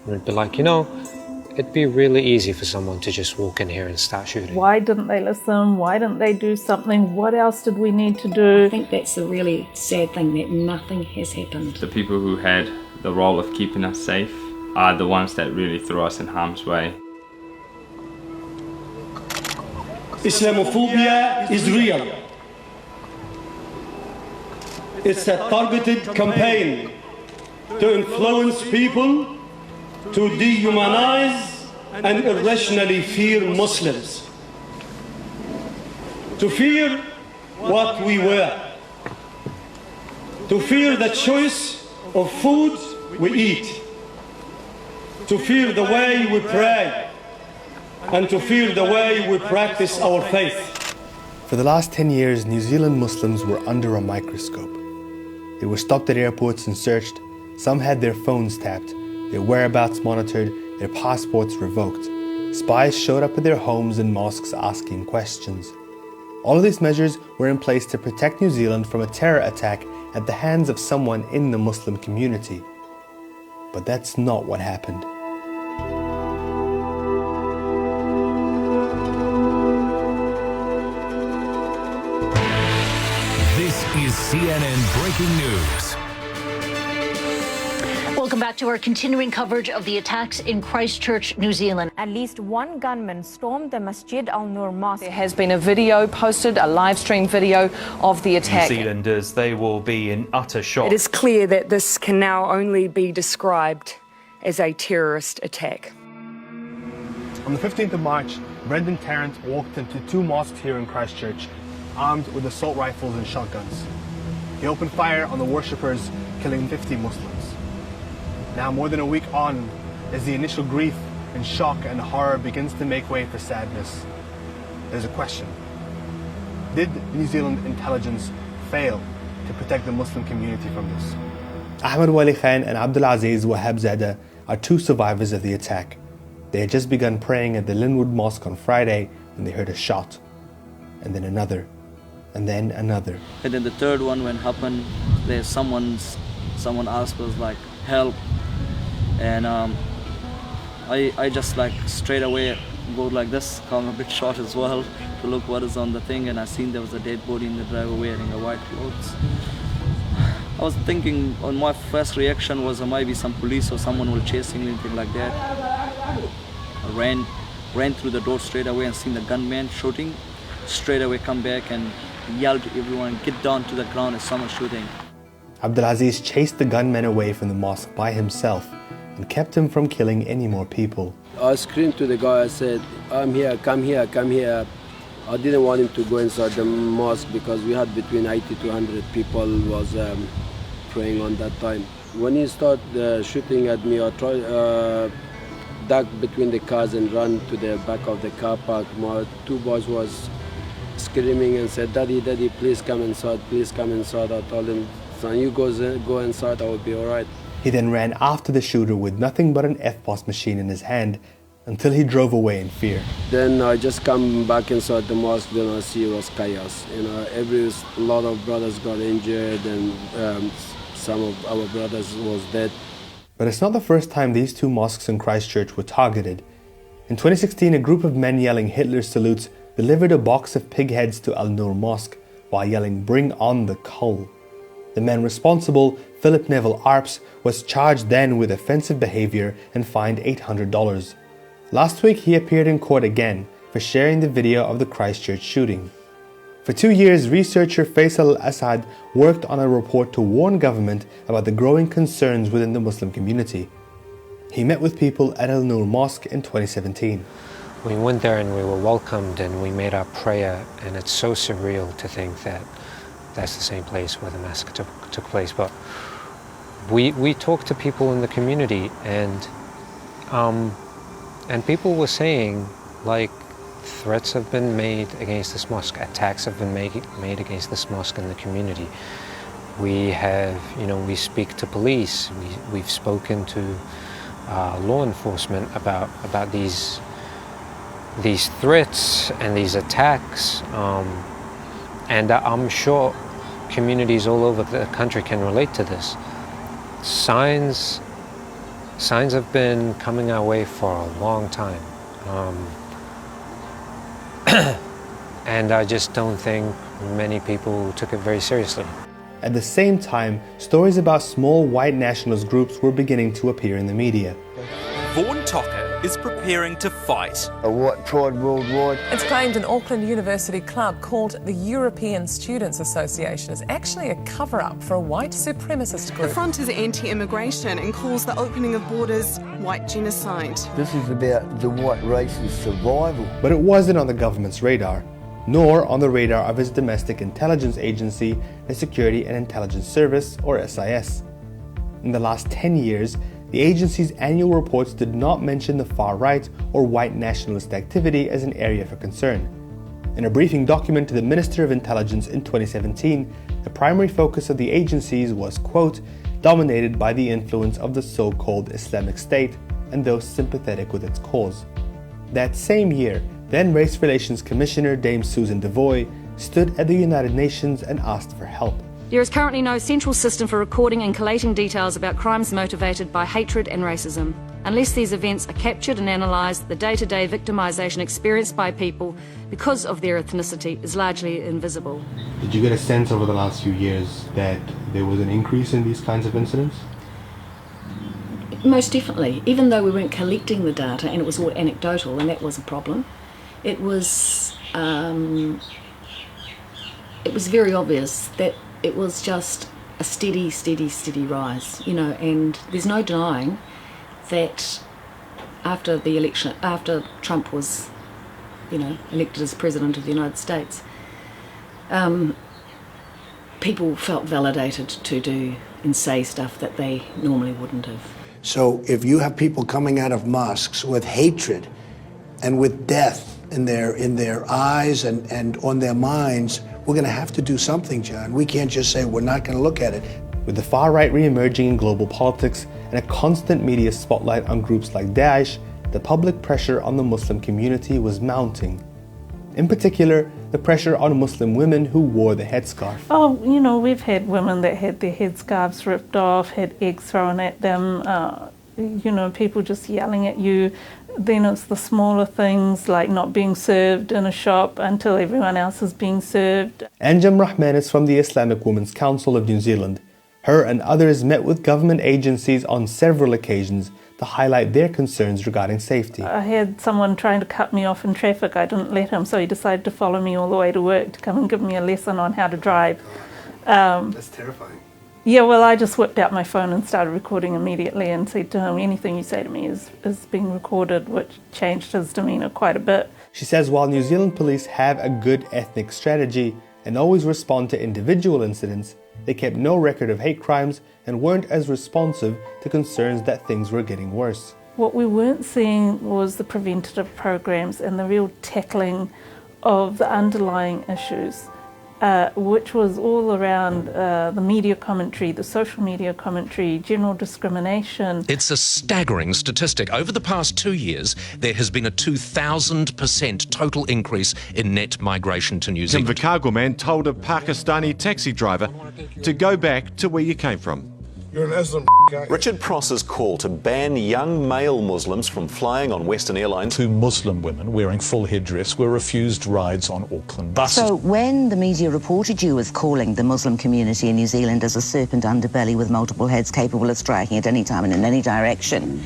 And it'd be like, you know, it'd be really easy for someone to just walk in here and start shooting. Why didn't they listen? Why didn't they do something? What else did we need to do? I think that's the really sad thing, that nothing has happened. The people who had the role of keeping us safe are the ones that really threw us in harm's way. Islamophobia is real. It's a targeted campaign to influence people to dehumanize and irrationally fear Muslims, to fear what we wear, to fear the choice of food we eat, to fear the way we pray, and to fear the way we practice our faith. For the last 10 years, New Zealand Muslims were under a microscope. They were stopped at airports and searched. Some had their phones tapped, their whereabouts monitored, their passports revoked. Spies showed up at their homes and mosques asking questions. All of these measures were in place to protect New Zealand from a terror attack at the hands of someone in the Muslim community. But that's not what happened. This is CNN Breaking News. Welcome back to our continuing coverage of the attacks in Christchurch, New Zealand. At least one gunman stormed the Masjid Al-Nur Mosque. There has been a video posted, a live stream video of the attack. New Zealanders, they will be in utter shock. It is clear that this can now only be described as a terrorist attack. On the 15th of March, Brendan Tarrant walked into two mosques here in Christchurch, armed with assault rifles and shotguns. He opened fire on the worshippers, killing 50 Muslims. Now, more than a week on, as the initial grief and shock and horror begins to make way for sadness, there's a question. Did New Zealand intelligence fail to protect the Muslim community from this? Ahmed Wali Khan and Abdulaziz Wahab Zada are two survivors of the attack. They had just begun praying at the Linwood Mosque on Friday when they heard a shot, and then another, and then another. And then the third one when happened, there's someone asked us like help, and I just like straight away go like this, come a bit short as well to look what is on the thing, and I seen there was a dead body in the driveway wearing a white clothes. I was thinking, on my first reaction was maybe some police or someone will chasing me, anything like that. I ran through the door straight away and seen the gunman shooting. Straight away come back and yelled to everyone, get down to the ground, there's someone shooting. Abdulaziz chased the gunman away from the mosque by himself and kept him from killing any more people. I screamed to the guy, I said, I'm here, come here, come here. I didn't want him to go inside the mosque because we had between 80 to 100 people was praying on that time. When he started shooting at me, I tried duck between the cars and run to the back of the car park. My two boys was screaming and said, Daddy, Daddy, please come inside, please come inside. I told him, son, you go inside, I will be all right. He then ran after the shooter with nothing but an FPOS machine in his hand until he drove away in fear. Then I just come back inside the mosque, then I see it was chaos. You know, a lot of brothers got injured and some of our brothers was dead. But it's not the first time these two mosques in Christchurch were targeted. In 2016, a group of men yelling Hitler's salutes delivered a box of pig heads to Al-Nur Mosque while yelling, "Bring on the coal." The man responsible, Philip Neville Arps, was charged then with offensive behaviour and fined $800. Last week he appeared in court again for sharing the video of the Christchurch shooting. For 2 years, researcher Faisal Al-Assad worked on a report to warn government about the growing concerns within the Muslim community. He met with people at Al-Nur Mosque in 2017. We went there and we were welcomed and we made our prayer, and it's so surreal to think that that's the same place where the massacre took place. But we talked to people in the community, and people were saying, like, threats have been made against this mosque, attacks have been made against this mosque in the community. We have, we speak to police, we've spoken to law enforcement about these threats and these attacks, and I'm sure communities all over the country can relate to this. Signs Signs have been coming our way for a long time. And I just don't think many people took it very seriously. At the same time, stories about small white nationalist groups were beginning to appear in the media. Vaughan Tucker is preparing to fight. A white pride worldwide. It's claimed an Auckland University club called the European Students Association is actually a cover-up for a white supremacist group. The front is anti-immigration and calls the opening of borders white genocide. This is about the white race's survival. But it wasn't on the government's radar, nor on the radar of its domestic intelligence agency, the Security and Intelligence Service, or SIS. In the last 10 years, the agency's annual reports did not mention the far-right or white nationalist activity as an area for concern. In a briefing document to the Minister of Intelligence in 2017, the primary focus of the agencies was, quote, dominated by the influence of the so-called Islamic State and those sympathetic with its cause. That same year, then Race Relations Commissioner Dame Susan Devoy stood at the United Nations and asked for help. There is currently no central system for recording and collating details about crimes motivated by hatred and racism. Unless these events are captured and analysed, the day-to-day victimisation experienced by people because of their ethnicity is largely invisible. Did you get a sense over the last few years that there was an increase in these kinds of incidents? Most definitely. Even though we weren't collecting the data and it was all anecdotal, and that was a problem, it was very obvious that it was just a steady rise, you know, and there's no denying that after the election, after Trump was, you know, elected as President of the United States, people felt validated to do and say stuff that they normally wouldn't have. So if you have people coming out of mosques with hatred and with death in their eyes and on their minds, we're going to have to do something, John. We can't just say we're not going to look at it. With the far right re-emerging in global politics and a constant media spotlight on groups like Daesh, the public pressure on the Muslim community was mounting. In particular, the pressure on Muslim women who wore the headscarf. Oh, you know, we've had women that had their headscarves ripped off, had eggs thrown at them, you know, people just yelling at you. Then it's the smaller things like not being served in a shop until everyone else is being served. Anjam Rahman is from the Islamic Women's Council of New Zealand. Her and others met with government agencies on several occasions to highlight their concerns regarding safety. I had someone trying to cut me off in traffic. I didn't let him, so he decided to follow me all the way to work to come and give me a lesson on how to drive. That's terrifying. Yeah, well, I just whipped out my phone and started recording immediately and said to him, anything you say to me is being recorded, which changed his demeanour quite a bit. She says while New Zealand police have a good ethnic strategy and always respond to individual incidents, they kept no record of hate crimes and weren't as responsive to concerns that things were getting worse. What we weren't seeing was the preventative programs and the real tackling of the underlying issues. Which was all around the media commentary, the social media commentary, general discrimination. It's a staggering statistic. Over the past 2 years, there has been a 2,000% total increase in net migration to New Zealand. Tim Vicargo man told a Pakistani taxi driver to go back to where you came from. You're an Islam guy. Richard Pross's call to ban young male Muslims from flying on Western Airlines. 2 Muslim women wearing full headdress were refused rides on Auckland buses. So when the media reported you as calling the Muslim community in New Zealand as a serpent underbelly with multiple heads capable of striking at any time and in any direction,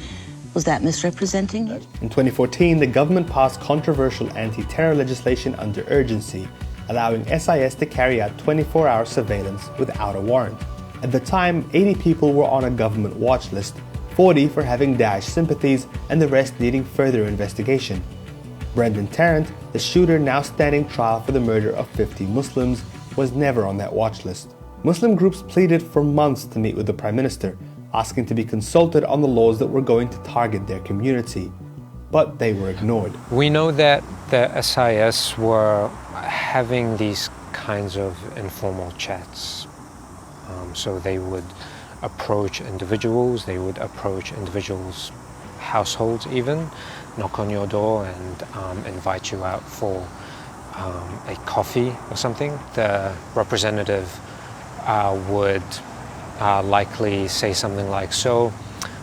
was that misrepresenting it? In 2014, the government passed controversial anti-terror legislation under urgency, allowing SIS to carry out 24-hour surveillance without a warrant. At the time, 80 people were on a government watch list, 40 for having Daesh sympathies and the rest needing further investigation. Brendan Tarrant, the shooter now standing trial for the murder of 50 Muslims, was never on that watch list. Muslim groups pleaded for months to meet with the Prime Minister, asking to be consulted on the laws that were going to target their community. But they were ignored. We know that the SIS were having these kinds of informal chats. So they would approach individuals, households even, knock on your door and invite you out for a coffee or something. The representative would likely say something like, so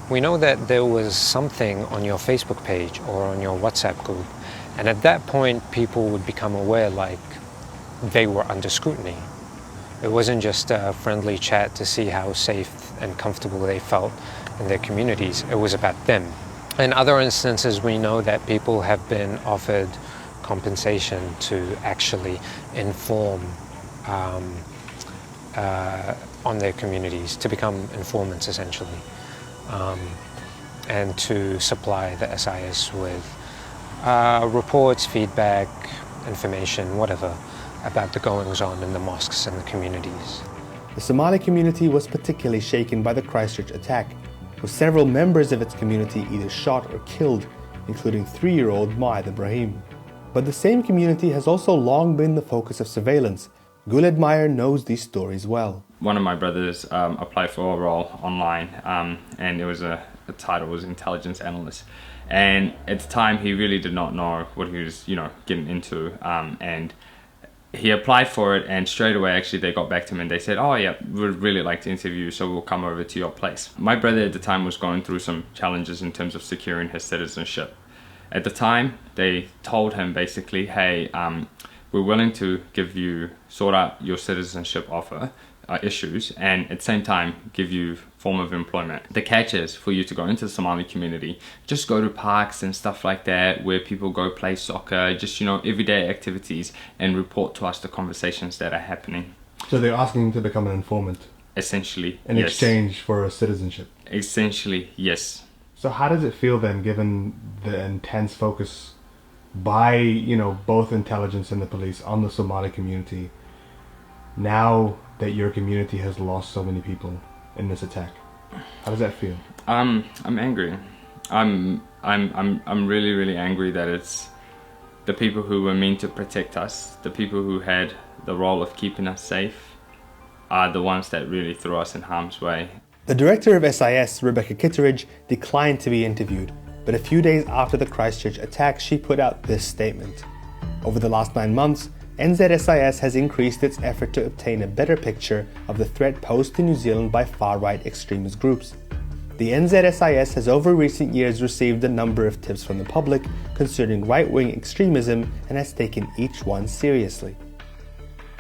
We know that there was something on your Facebook page or on your WhatsApp group, and at that point people would become aware like they were under scrutiny. It wasn't just a friendly chat to see how safe and comfortable they felt in their communities. It was about them. In other instances, we know that people have been offered compensation to actually inform on their communities, to become informants essentially, and to supply the SIS with reports, feedback, information, whatever, about the goings-on in the mosques and the communities. The Somali community was particularly shaken by the Christchurch attack, with several members of its community either shot or killed, including 3-year-old Maad Ibrahim. But the same community has also long been the focus of surveillance. Guled Meyer knows these stories well. One of my brothers applied for a role online, and it was the title was intelligence analyst. And at the time, he really did not know what he was, getting into. And he applied for it, and straight away, actually, they got back to him and they said, "Oh yeah, we'd really like to interview you, so we'll come over to your place." My brother at the time was going through some challenges in terms of securing his citizenship. At the time, they told him basically, "Hey, we're willing to sort out your citizenship offer issues, and at the same time give you form of employment. The catch is for you to go into the Somali community, just go to parks and stuff like that where people go play soccer, just everyday activities, and report to us the conversations that are happening." So they're asking to become an informant? Essentially, in yes. exchange for a citizenship? Essentially, yes. So how does it feel then, given the intense focus by, both intelligence and the police on the Somali community, now that your community has lost so many people in this attack? How does that feel? I'm angry. I'm really, really angry that it's the people who were meant to protect us, the people who had the role of keeping us safe, are the ones that really threw us in harm's way. The director of SIS, Rebecca Kitteridge, declined to be interviewed, but a few days after the Christchurch attack, she put out this statement. Over the last 9 months, NZSIS has increased its effort to obtain a better picture of the threat posed to New Zealand by far-right extremist groups. The NZSIS has over recent years received a number of tips from the public concerning right-wing extremism and has taken each one seriously.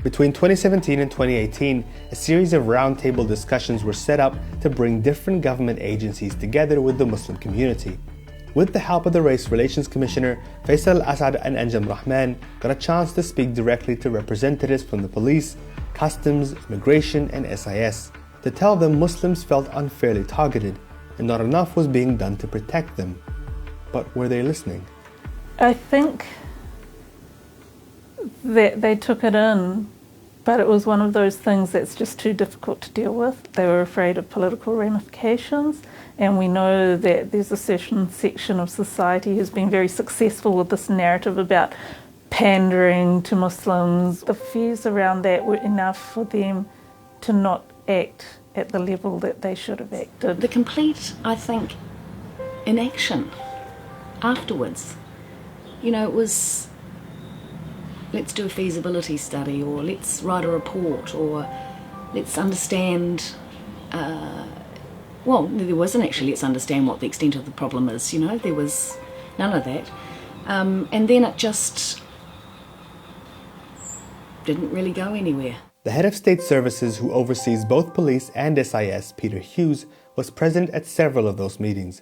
Between 2017 and 2018, a series of roundtable discussions were set up to bring different government agencies together with the Muslim community. With the help of the Race Relations Commissioner, Faisal Al-Assad and Anjam Rahman got a chance to speak directly to representatives from the police, customs, immigration and SIS to tell them Muslims felt unfairly targeted and not enough was being done to protect them. But were they listening? I think that they took it in, but it was one of those things that's just too difficult to deal with. They were afraid of political ramifications, and we know that there's a certain section of society who's been very successful with this narrative about pandering to Muslims. The fears around that were enough for them to not act at the level that they should have acted. The complete, I think, inaction afterwards. It was, let's do a feasibility study, or let's write a report, or let's understand, well, there wasn't actually let's understand what the extent of the problem is, there was none of that. And then it just didn't really go anywhere. The head of state services who oversees both police and SIS, Peter Hughes, was present at several of those meetings.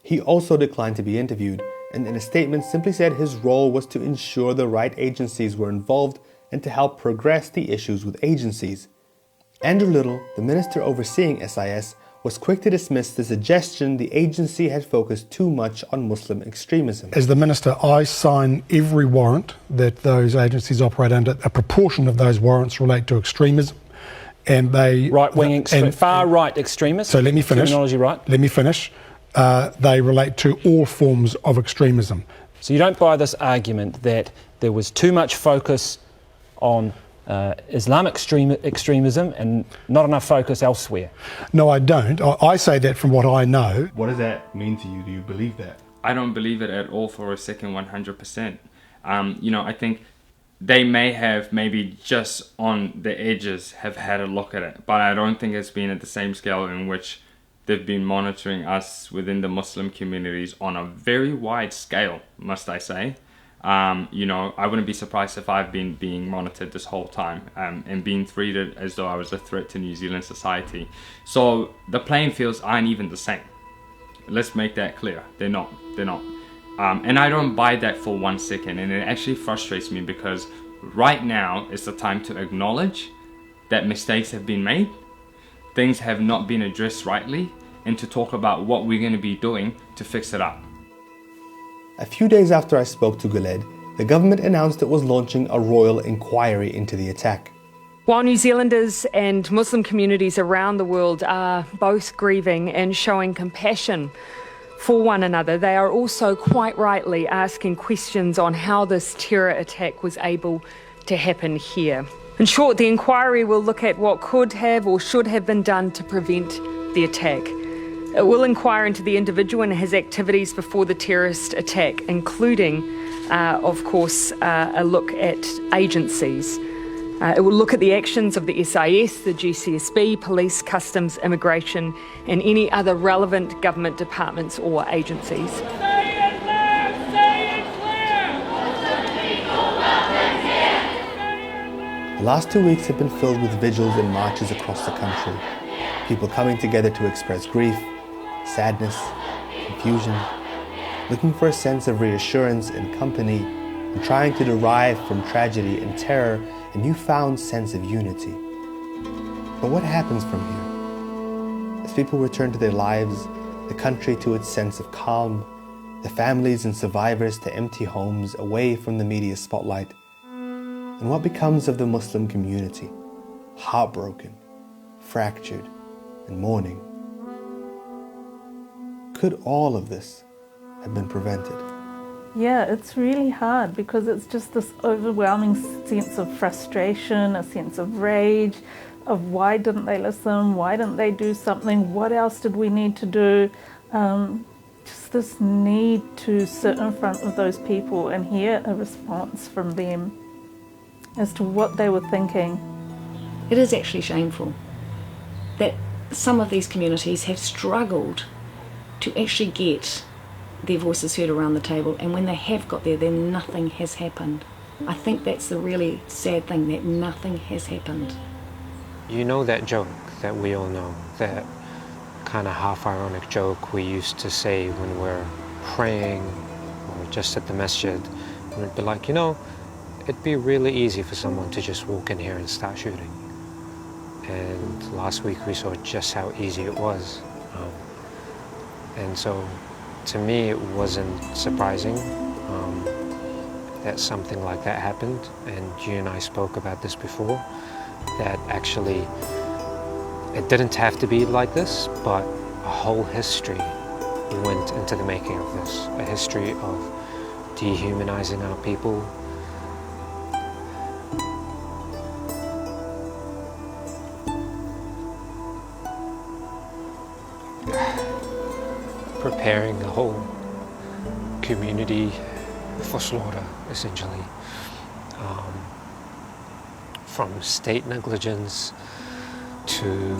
He also declined to be interviewed, and in a statement simply said his role was to ensure the right agencies were involved and to help progress the issues with agencies. Andrew Little, the minister overseeing SIS, was quick to dismiss the suggestion the agency had focused too much on Muslim extremism. As the minister, I sign every warrant that those agencies operate under. A proportion of those warrants relate to extremism, and they far-right extremists. So let me finish. Terminology right. Let me finish. They relate to all forms of extremism. So you don't buy this argument that there was too much focus on Islamic extremism and not enough focus elsewhere? No, I don't. I say that from what I know. What does that mean to you? Do you believe that? I don't believe it at all for a second, 100%. I think they may have maybe just on the edges have had a look at it, but I don't think it's been at the same scale in which they've been monitoring us within the Muslim communities on a very wide scale, must I say. You know, I wouldn't be surprised if I've been being monitored this whole time and being treated as though I was a threat to New Zealand society. So the playing fields aren't even the same. Let's make that clear. They're not. And I don't buy that for 1 second. And it actually frustrates me because right now is the time to acknowledge that mistakes have been made, things have not been addressed rightly, and to talk about what we're going to be doing to fix it up. A few days after I spoke to Guled, the government announced it was launching a royal inquiry into the attack. While New Zealanders and Muslim communities around the world are both grieving and showing compassion for one another, they are also quite rightly asking questions on how this terror attack was able to happen here. In short, the inquiry will look at what could have or should have been done to prevent the attack. It will inquire into the individual and his activities before the terrorist attack, including, of course, a look at agencies. It will look at the actions of the SIS, the GCSB, police, customs, immigration, and any other relevant government departments or agencies. The last 2 weeks have been filled with vigils and marches across the country. People coming together to express grief, sadness, confusion, looking for a sense of reassurance and company, and trying to derive from tragedy and terror a newfound sense of unity. But what happens from here? As people return to their lives, the country to its sense of calm, the families and survivors to empty homes away from the media spotlight, and what becomes of the Muslim community, heartbroken, fractured, and mourning? Could all of this have been prevented? Yeah, it's really hard because it's just this overwhelming sense of frustration, a sense of rage, of why didn't they listen, why didn't they do something, what else did we need to do? Just this need to sit in front of those people and hear a response from them as to what they were thinking. It is actually shameful that some of these communities have struggled to actually get their voices heard around the table, and when they have got there, then nothing has happened. I think that's the really sad thing, that nothing has happened. You know that joke that we all know, that kind of half-ironic joke we used to say when we're praying or just at the masjid, and we'd be like, you know, it'd be really easy for someone to just walk in here and start shooting. And last week we saw just how easy it was. And so to me it wasn't surprising that something like that happened. And you and I spoke about this before, that actually it didn't have to be like this, but a whole history went into the making of this. A history of dehumanizing our people, preparing the whole community for slaughter, essentially. From state negligence to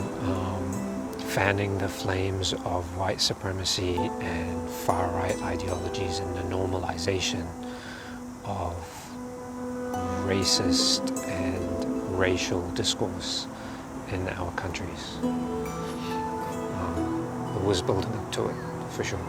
fanning the flames of white supremacy and far-right ideologies and the normalization of racist and racial discourse in our countries. It was building up to it, for sure.